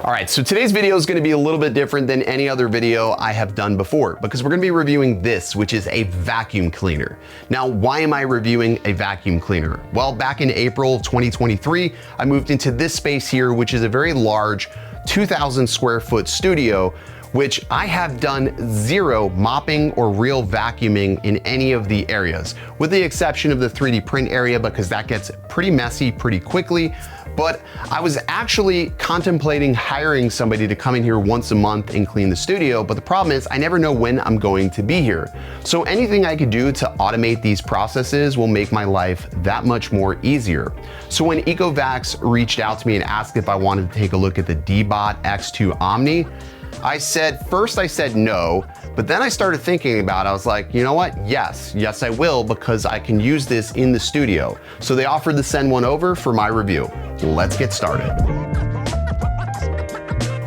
All right, so today's video is gonna be a little bit different than any other video I have done before because we're gonna be reviewing this, which is a vacuum cleaner. Now, why am I reviewing a vacuum cleaner? Well, back in April 2023, I moved into this space here, which is a very large 2,000 square foot studio, which I have done zero mopping or real vacuuming in any of the areas, with the exception of the 3D print area because that gets pretty messy pretty quickly. But I was actually contemplating hiring somebody to come in here once a month and clean the studio, but the problem is I never know when I'm going to be here. So anything I could do to automate these processes will make my life that much more easier. So when Ecovacs reached out to me and asked if I wanted to take a look at the DEEBOT X2 Omni, first I said no, but then I started thinking about it. I was like, you know what? Yes, I will, because I can use this in the studio. So they offered to send one over for my review. Let's get started.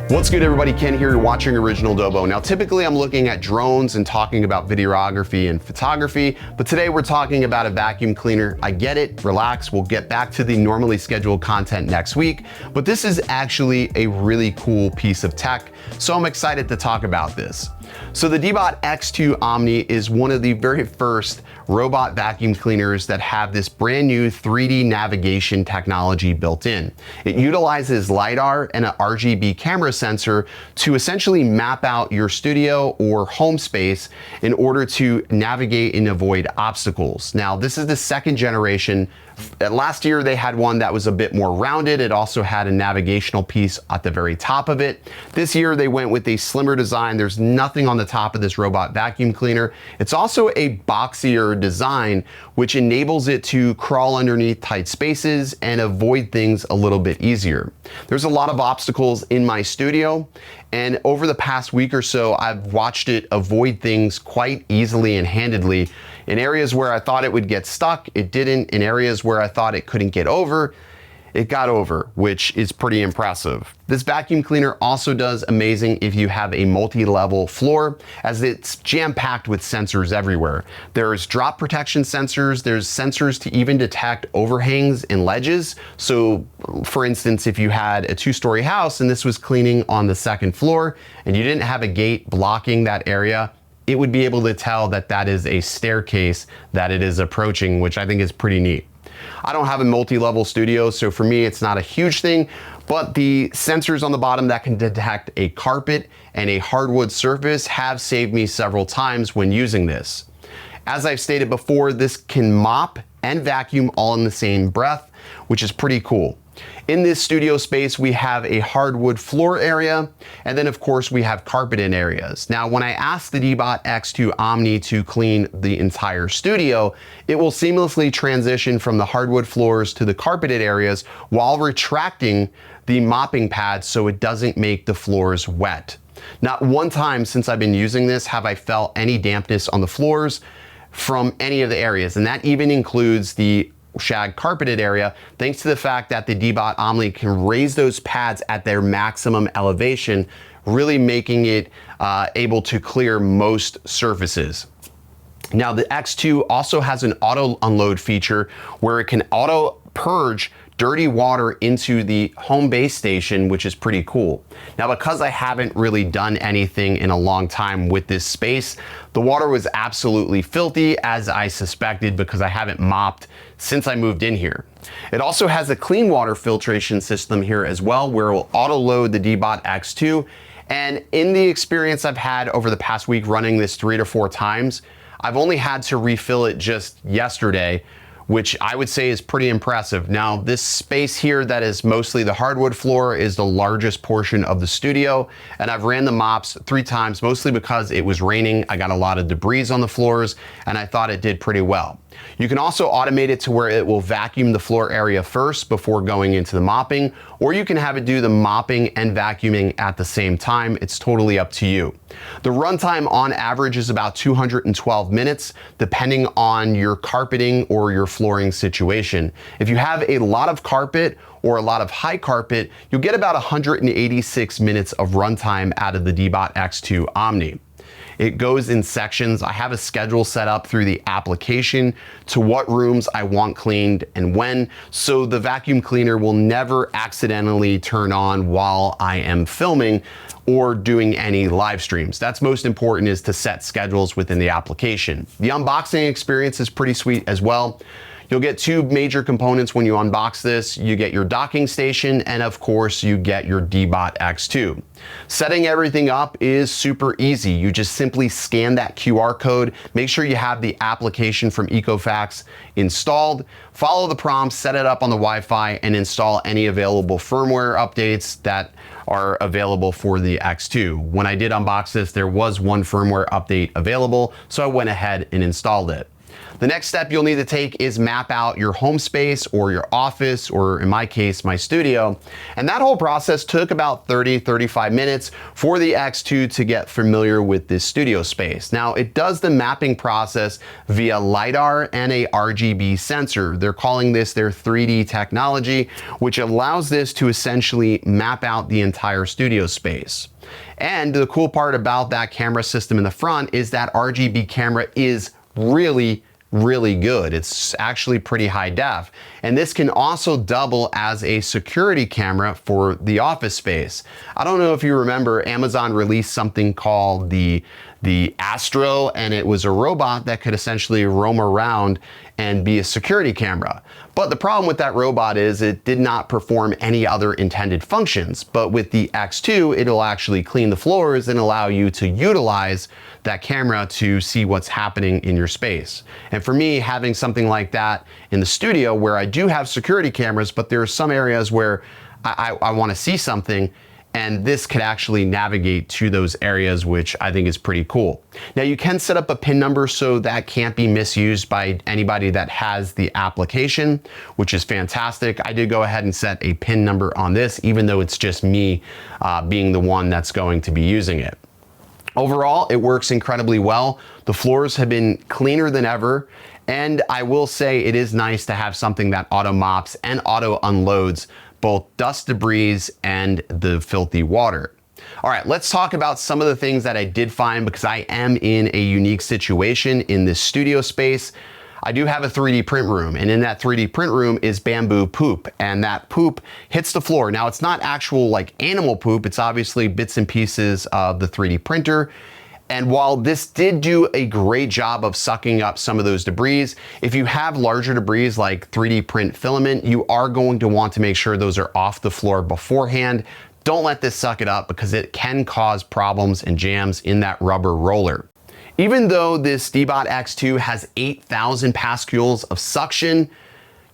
What's good, everybody? Ken here, you're watching OriginaldoBo. Now, typically I'm looking at drones and talking about videography and photography, but today we're talking about a vacuum cleaner. I get it, relax, we'll get back to the normally scheduled content next week, but this is actually a really cool piece of tech, so I'm excited to talk about this. So the DEEBOT X2 Omni is one of the very first robot vacuum cleaners that have this brand new 3D navigation technology built in. It utilizes LiDAR and an RGB camera sensor to essentially map out your studio or home space in order to navigate and avoid obstacles. Now, this is the second generation. Last year they had one that was a bit more rounded. It also had a navigational piece at the very top of it. This year they went with a slimmer design. There's nothing on the top of this robot vacuum cleaner. It's also a boxier design, which enables it to crawl underneath tight spaces and avoid things a little bit easier. There's a lot of obstacles in my studio, and over the past week or so, I've watched it avoid things quite easily and handedly. In areas where I thought it would get stuck, it didn't. In areas where I thought it couldn't get over, it got over, which is pretty impressive. This vacuum cleaner also does amazing if you have a multi-level floor, as it's jam-packed with sensors everywhere. There's drop protection sensors, there's sensors to even detect overhangs and ledges. So for instance, if you had a 2-story house and this was cleaning on the 2nd floor and you didn't have a gate blocking that area, it would be able to tell that that is a staircase that it is approaching, which I think is pretty neat. I don't have a multi-level studio, so for me it's not a huge thing, but the sensors on the bottom that can detect a carpet and a hardwood surface have saved me several times when using this. As I've stated before, this can mop and vacuum all in the same breath, which is pretty cool. In this studio space, we have a hardwood floor area, and then of course we have carpeted areas. Now, when I asked the DEEBOT X2 Omni to clean the entire studio, it will seamlessly transition from the hardwood floors to the carpeted areas while retracting the mopping pad so it doesn't make the floors wet. Not one time since I've been using this have I felt any dampness on the floors from any of the areas, and that even includes the shag carpeted area, thanks to the fact that the DEEBOT Omni can raise those pads at their maximum elevation, really making it able to clear most surfaces. Now, the X2 also has an auto unload feature where it can auto purge dirty water into the home base station, which is pretty cool. Now, because I haven't really done anything in a long time with this space, the water was absolutely filthy, as I suspected, because I haven't mopped since I moved in here. It also has a clean water filtration system here as well, where it will auto load the DEEBOT X2. And in the experience I've had over the past week running this 3 to 4 times, I've only had to refill it just yesterday, which I would say is pretty impressive. Now, this space here that is mostly the hardwood floor is the largest portion of the studio, and I've ran the mops 3 times, mostly because it was raining. I got a lot of debris on the floors, and I thought it did pretty well. You can also automate it to where it will vacuum the floor area first before going into the mopping, or you can have it do the mopping and vacuuming at the same time. It's totally up to you. The runtime on average is about 212 minutes, depending on your carpeting or your flooring situation. If you have a lot of carpet or a lot of high carpet, you'll get about 186 minutes of runtime out of the DEEBOT X2 Omni. It goes in sections. I have a schedule set up through the application to what rooms I want cleaned and when, so the vacuum cleaner will never accidentally turn on while I am filming or doing any live streams. That's most important, is to set schedules within the application. The unboxing experience is pretty sweet as well. You'll get two major components when you unbox this. You get your docking station, and of course you get your DEEBOT X2. Setting everything up is super easy. You just simply scan that QR code, make sure you have the application from Ecovacs installed, follow the prompts, set it up on the Wi-Fi, and install any available firmware updates that are available for the X2. When I did unbox this, there was one firmware update available, so I went ahead and installed it. The next step you'll need to take is map out your home space or your office, or in my case, my studio. And that whole process took about 30-35 minutes for the X2 to get familiar with this studio space. Now, it does the mapping process via LiDAR and a RGB sensor. They're calling this their 3D technology, which allows this to essentially map out the entire studio space. And the cool part about that camera system in the front is that RGB camera is really good. It's actually pretty high def. And this can also double as a security camera for the office space. I don't know if you remember, Amazon released something called the Astro, and it was a robot that could essentially roam around and be a security camera. But the problem with that robot is it did not perform any other intended functions. But with the X2, it'll actually clean the floors and allow you to utilize that camera to see what's happening in your space. And for me, having something like that in the studio, where I do have security cameras, but there are some areas where I want to see something, and this could actually navigate to those areas, which I think is pretty cool. Now, you can set up a PIN number so that can't be misused by anybody that has the application, which is fantastic. I did go ahead and set a PIN number on this, even though it's just me being the one that's going to be using it. Overall, it works incredibly well. The floors have been cleaner than ever. And I will say it is nice to have something that auto mops and auto unloads both dust, debris, and the filthy water. All right, let's talk about some of the things that I did find, because I am in a unique situation in this studio space. I do have a 3D print room, and in that 3D print room is bamboo poop, and that poop hits the floor. Now, it's not actual like animal poop, it's obviously bits and pieces of the 3D printer. And while this did do a great job of sucking up some of those debris, if you have larger debris like 3D print filament, you are going to want to make sure those are off the floor beforehand. Don't let this suck it up, because it can cause problems and jams in that rubber roller. Even though this DEEBOT X2 has 8,000 pascals of suction,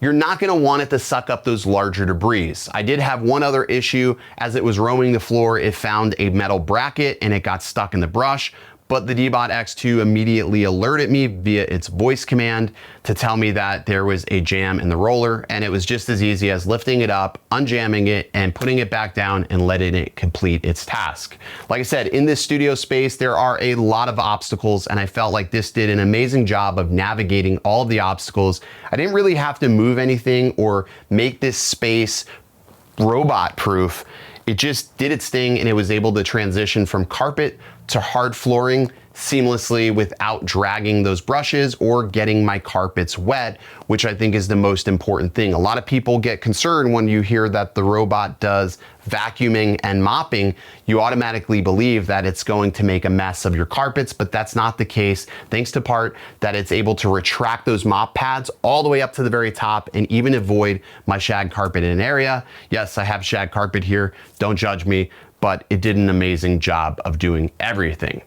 you're not going to want it to suck up those larger debris. I did have one other issue. As it was roaming the floor, it found a metal bracket and it got stuck in the brush. But the DEEBOT X2 immediately alerted me via its voice command to tell me that there was a jam in the roller, and it was just as easy as lifting it up, unjamming it, and putting it back down and letting it complete its task. Like I said, in this studio space, there are a lot of obstacles, and I felt like this did an amazing job of navigating all of the obstacles. I didn't really have to move anything or make this space robot proof. It just did its thing, and it was able to transition from carpet to hard flooring seamlessly without dragging those brushes or getting my carpets wet, which I think is the most important thing. A lot of people get concerned when you hear that the robot does vacuuming and mopping. You automatically believe that it's going to make a mess of your carpets, but that's not the case, thanks to part that it's able to retract those mop pads all the way up to the very top and even avoid my shag carpet in an area. Yes, I have shag carpet here, don't judge me, but it did an amazing job of doing everything.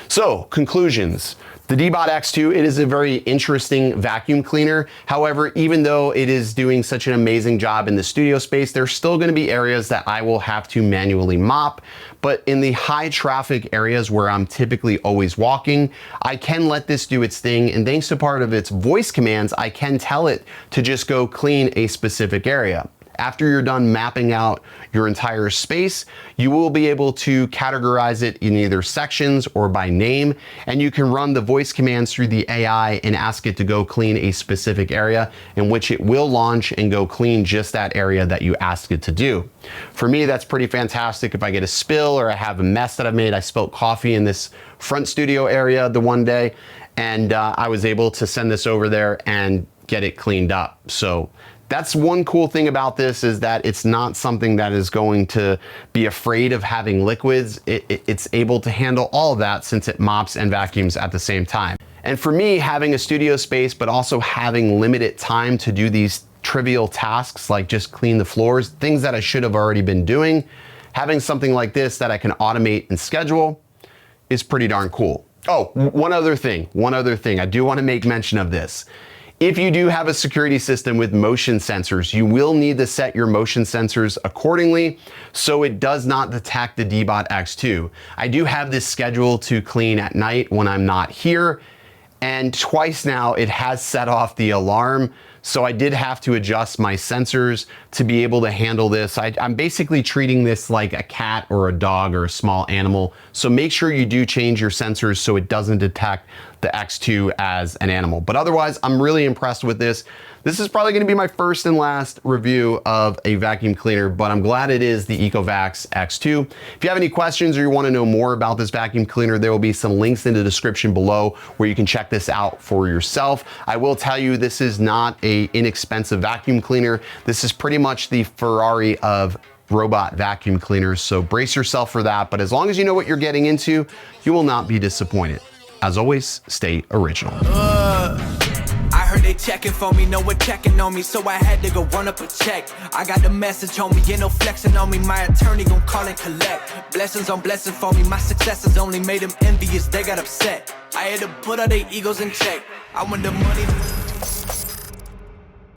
So, conclusions. The DEEBOT X2, it is a very interesting vacuum cleaner. However, even though it is doing such an amazing job in the studio space, there's still going to be areas that I will have to manually mop. But in the high traffic areas where I'm typically always walking, I can let this do its thing. And thanks to part of its voice commands, I can tell it to just go clean a specific area. After you're done mapping out your entire space, you will be able to categorize it in either sections or by name, and you can run the voice commands through the AI and ask it to go clean a specific area, in which it will launch and go clean just that area that you asked it to do. For me, that's pretty fantastic. If I get a spill or I have a mess that I've made, I spilled coffee in this front studio area the one day, and I was able to send this over there and get it cleaned up. So that's one cool thing about this, is that it's not something that is going to be afraid of having liquids. It's able to handle all of that since it mops and vacuums at the same time. And for me, having a studio space, but also having limited time to do these trivial tasks like just clean the floors, things that I should have already been doing, having something like this that I can automate and schedule is pretty darn cool. Oh, one other thing. I do want to make mention of this. If you do have a security system with motion sensors, you will need to set your motion sensors accordingly so it does not detect the DEEBOT X2. I do have this scheduled to clean at night when I'm not here, and twice now it has set off the alarm. So I did have to adjust my sensors to be able to handle this. I'm basically treating this like a cat or a dog or a small animal. So make sure you do change your sensors so it doesn't detect the X2 as an animal. But otherwise, I'm really impressed with this. This is probably gonna be my first and last review of a vacuum cleaner, but I'm glad it is the Ecovacs X2. If you have any questions or you wanna know more about this vacuum cleaner, there will be some links in the description below where you can check this out for yourself. I will tell you, this is not an inexpensive vacuum cleaner. This is pretty much the Ferrari of robot vacuum cleaners, so brace yourself for that. But as long as you know what you're getting into, you will not be disappointed. As always, stay original. I heard they checking for me, no one checking on me, so I had to go run up a check. I got the message on me, ain't no flexing on me, my attorney gon' call and collect. Blessings on blessings for me, my successes only made them envious, they got upset. I had to put all their egos in check. I want the money.